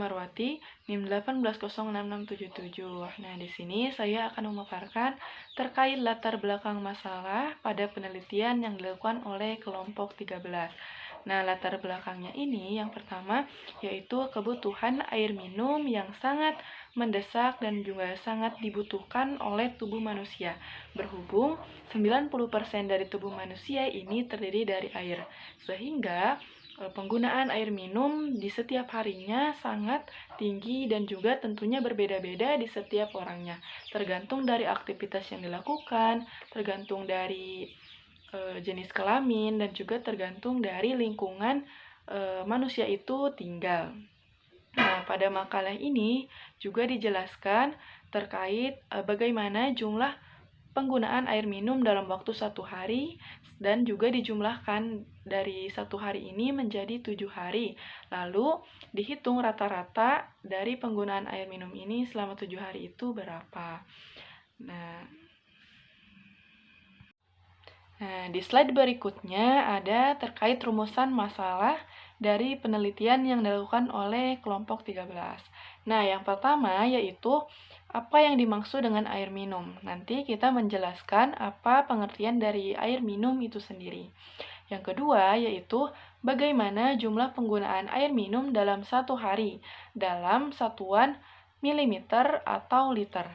Marwati, NIM 1806677. Nah, di sini saya akan memaparkan terkait latar belakang masalah pada penelitian yang dilakukan oleh kelompok 13. Nah, latar belakangnya ini yang pertama yaitu kebutuhan air minum yang sangat mendesak dan juga sangat dibutuhkan oleh tubuh manusia. Berhubung 90% dari tubuh manusia ini terdiri dari air, sehingga penggunaan air minum di setiap harinya sangat tinggi dan juga tentunya berbeda-beda di setiap orangnya. Tergantung dari aktivitas yang dilakukan, tergantung dari jenis kelamin, dan juga tergantung dari lingkungan manusia itu tinggal. Nah, pada makalah ini juga dijelaskan terkait bagaimana jumlah penggunaan air minum dalam waktu 1 hari dan juga dijumlahkan dari 1 hari ini menjadi 7 hari. Lalu dihitung rata-rata dari penggunaan air minum ini selama 7 hari itu berapa. Nah, di slide berikutnya ada terkait rumusan masalah dari penelitian yang dilakukan oleh kelompok 13. Nah, yang pertama yaitu apa yang dimaksud dengan air minum. Nanti kita menjelaskan apa pengertian dari air minum itu sendiri. Yang kedua yaitu bagaimana jumlah penggunaan air minum dalam 1 hari dalam satuan milimeter atau liter.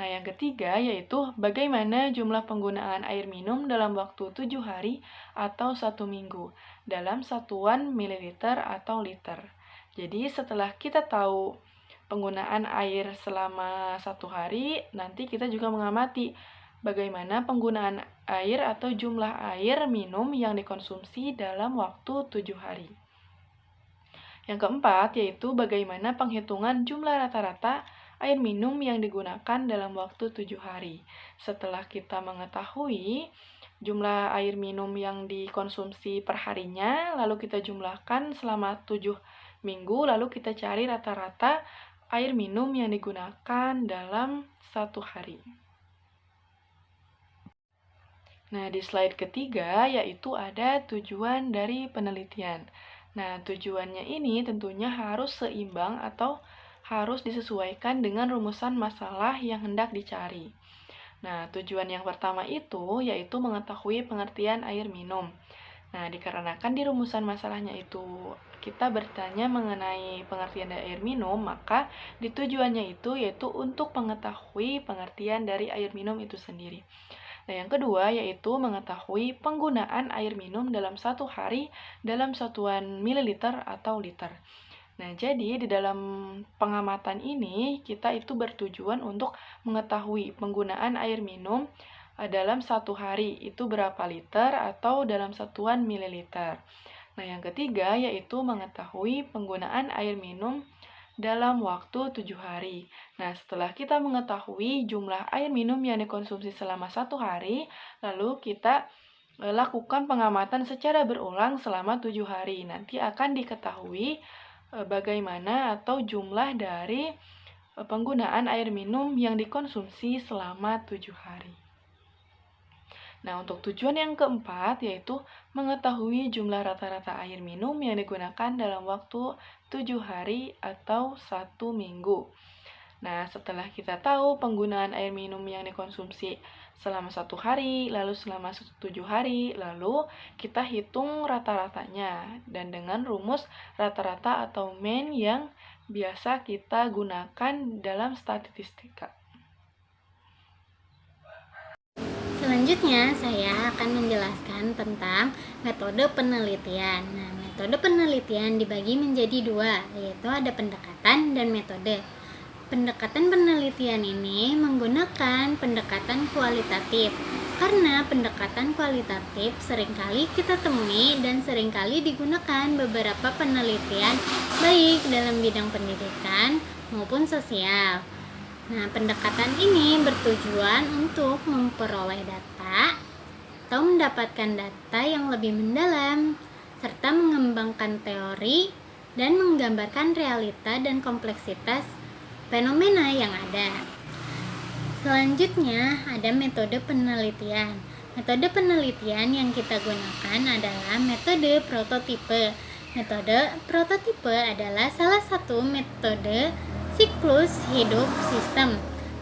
Nah, yang ketiga yaitu bagaimana jumlah penggunaan air minum dalam waktu 7 hari atau 1 minggu dalam satuan mililiter atau liter. Jadi setelah kita tahu penggunaan air selama 1 hari, nanti kita juga mengamati bagaimana penggunaan air atau jumlah air minum yang dikonsumsi dalam waktu 7 hari. Yang keempat yaitu bagaimana penghitungan jumlah rata-rata air minum yang digunakan dalam waktu 7 hari. Setelah kita mengetahui jumlah air minum yang dikonsumsi per harinya, lalu kita jumlahkan selama 7 minggu, lalu kita cari rata-rata air minum yang digunakan dalam 1 hari. Nah, di slide ketiga yaitu ada tujuan dari penelitian. Nah, tujuannya ini tentunya harus seimbang atau harus disesuaikan dengan rumusan masalah yang hendak dicari. Nah, tujuan yang pertama itu yaitu mengetahui pengertian air minum. Nah, dikarenakan di rumusan masalahnya itu kita bertanya mengenai pengertian dari air minum, maka di tujuannya itu yaitu untuk mengetahui pengertian dari air minum itu sendiri. Nah, yang kedua yaitu mengetahui penggunaan air minum dalam 1 hari dalam satuan mililiter atau liter. Nah, jadi di dalam pengamatan ini kita itu bertujuan untuk mengetahui penggunaan air minum dalam 1 hari itu berapa liter atau dalam satuan mililiter. Nah, yang ketiga yaitu mengetahui penggunaan air minum dalam waktu 7 hari. Nah, setelah kita mengetahui jumlah air minum yang dikonsumsi selama 1 hari, lalu kita lakukan pengamatan secara berulang selama 7 hari. Nanti akan diketahui bagaimana atau jumlah dari penggunaan air minum yang dikonsumsi selama 7 hari. Nah, untuk tujuan yang keempat yaitu mengetahui jumlah rata-rata air minum yang digunakan dalam waktu 7 hari atau 1 minggu. Nah, setelah kita tahu penggunaan air minum yang dikonsumsi selama 1 hari, lalu selama 7 hari, lalu kita hitung rata-ratanya dan dengan rumus rata-rata atau mean yang biasa kita gunakan dalam statistika. Selanjutnya, saya akan menjelaskan tentang metode penelitian. Nah, metode penelitian dibagi menjadi 2, yaitu ada pendekatan dan metode. Pendekatan penelitian ini menggunakan pendekatan kualitatif, karena pendekatan kualitatif seringkali kita temui dan seringkali digunakan beberapa penelitian baik dalam bidang pendidikan maupun sosial. Nah, pendekatan ini bertujuan untuk memperoleh data atau mendapatkan data yang lebih mendalam, serta mengembangkan teori dan menggambarkan realita dan kompleksitas fenomena yang ada. Selanjutnya, ada metode penelitian. Metode penelitian yang kita gunakan adalah metode prototipe. Metode prototipe adalah salah satu metode siklus hidup sistem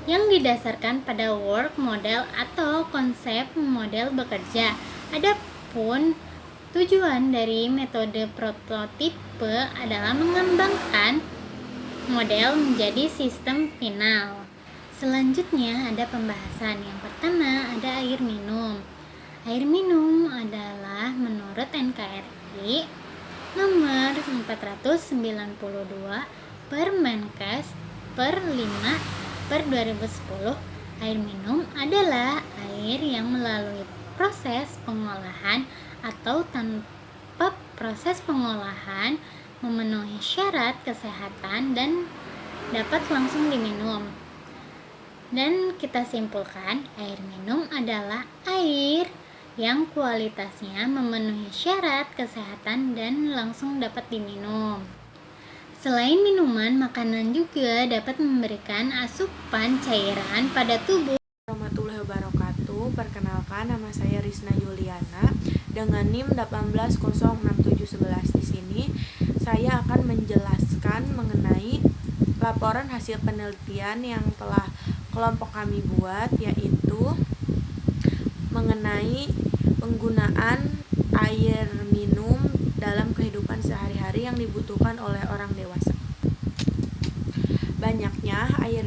yang didasarkan pada work model atau konsep model bekerja. Adapun tujuan dari metode prototipe adalah mengembangkan model menjadi sistem final. Selanjutnya ada pembahasan. Yang pertama ada air minum. Air minum adalah menurut NKRI nomor 492 Permenkes per 5/2010, air minum adalah air yang melalui proses pengolahan atau tanpa proses pengolahan memenuhi syarat kesehatan dan dapat langsung diminum. Dan kita simpulkan, air minum adalah air yang kualitasnya memenuhi syarat kesehatan dan langsung dapat diminum. Selain minuman, makanan juga dapat memberikan asupan cairan pada tubuh. Warahmatullahi wabarakatuh. Perkenalkan, nama saya Risna Juliana dengan NIM 1806711. Di sini saya akan menjelaskan mengenai laporan hasil penelitian yang telah kelompok kami buat, yaitu mengenai penggunaan air minum dalam kehidupan sehari-hari yang dibutuhkan oleh orang dewasa. Banyaknya air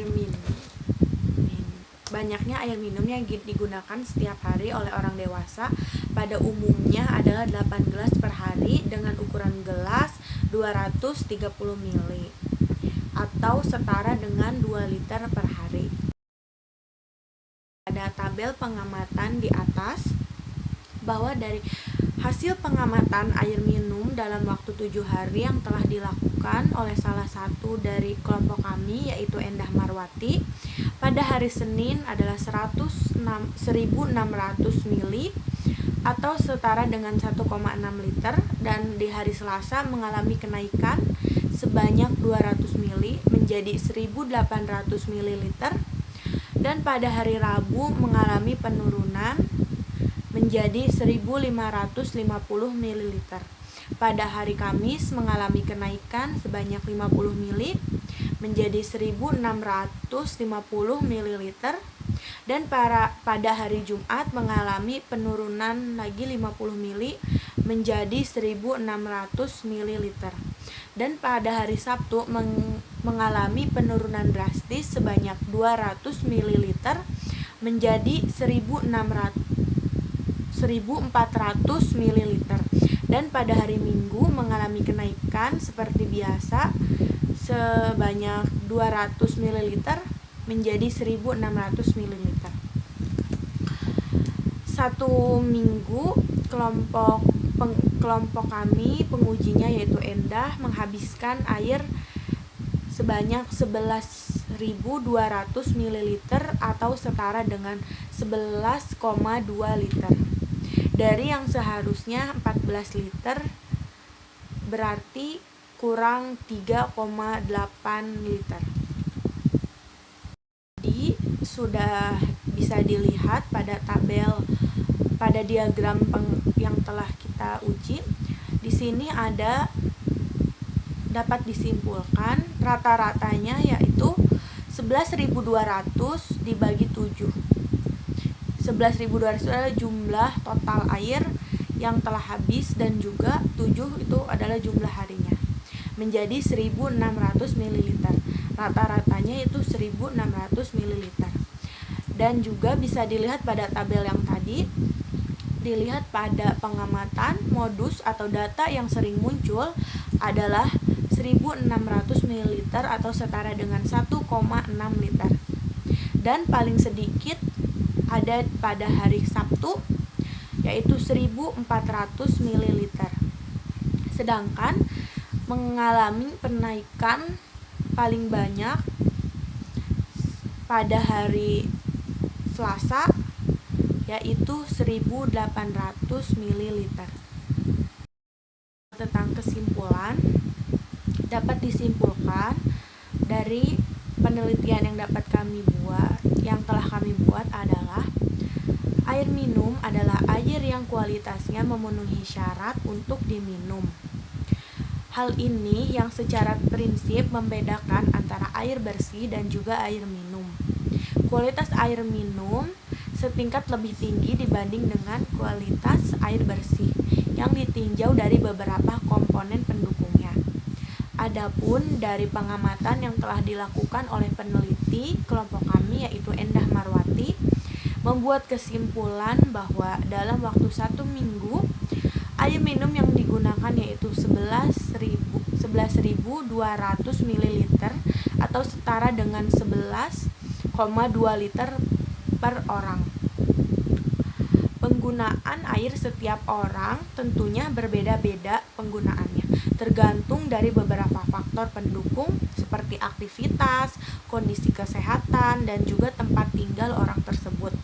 minum yang digunakan setiap hari oleh orang dewasa pada umumnya adalah 8 gelas per hari dengan ukuran gelas 230 ml atau setara dengan 2 liter per hari. Pada tabel pengamatan di atas, bahwa dari hasil pengamatan air minum dalam waktu 7 hari yang telah dilakukan oleh salah satu dari kelompok kami, yaitu Endah Marwati, pada hari Senin adalah 1.600 ml atau setara dengan 1,6 liter, dan di hari Selasa mengalami kenaikan sebanyak 200 ml menjadi 1.800 ml, dan pada hari Rabu mengalami penurunan menjadi 1.550 ml. Pada hari Kamis mengalami kenaikan sebanyak 50 ml menjadi 1.650 ml, dan pada hari Jumat mengalami penurunan lagi 50 ml menjadi 1.600 ml, dan pada hari Sabtu mengalami penurunan drastis sebanyak 200 ml menjadi 1.400 ml, dan pada hari Minggu mengalami kenaikan seperti biasa sebanyak 200 ml menjadi 1.600 ml. Satu minggu kelompok kami pengujinya, yaitu Endah, menghabiskan air sebanyak 11.200 ml atau setara dengan 11,2 liter. Dari yang seharusnya 14 liter, berarti kurang 3,8 liter. Jadi sudah bisa dilihat pada diagram yang telah kita uji. Di sini dapat disimpulkan rata-ratanya, yaitu 11.200 dibagi 7. 11.200 adalah jumlah total air yang telah habis, dan juga 7 itu adalah jumlah harinya, menjadi 1.600 ml. Rata-ratanya itu 1.600 ml. Dan juga bisa dilihat pada tabel yang tadi, dilihat pada pengamatan, modus atau data yang sering muncul adalah 1.600 ml atau setara dengan 1,6 liter. Dan paling sedikit ada pada hari Sabtu, yaitu 1.400 ml. Sedangkan mengalami penaikan paling banyak pada hari Selasa, yaitu 1.800 ml. Tentang kesimpulan, dapat disimpulkan dari penelitian yang telah kami buat adalah air minum adalah air yang kualitasnya memenuhi syarat untuk diminum. Hal ini yang secara prinsip membedakan antara air bersih dan juga air minum. Kualitas air minum setingkat lebih tinggi dibanding dengan kualitas air bersih yang ditinjau dari beberapa komponen pendukungnya. Adapun dari pengamatan yang telah dilakukan oleh peneliti kelompok kami yaitu Endah Marwati membuat kesimpulan bahwa dalam waktu 1 minggu air minum yang digunakan yaitu 11.200 ml atau setara dengan 11,2 liter per orang. Penggunaan air setiap orang tentunya berbeda-beda penggunaannya, tergantung dari beberapa faktor pendukung seperti aktivitas, kondisi kesehatan, dan juga tempat tinggal orang tersebut,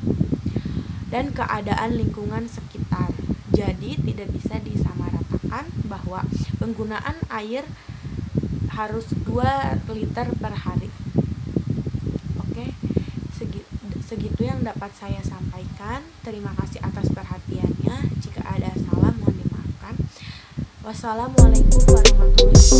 dan keadaan lingkungan sekitar. Jadi tidak bisa disamaratakan bahwa penggunaan air harus 2 liter per hari. Oke, segitu yang dapat saya sampaikan. Terima kasih atas perhatiannya. Jika ada salah mohon dimaafkan. Wassalamualaikum warahmatullahi wabarakatuh.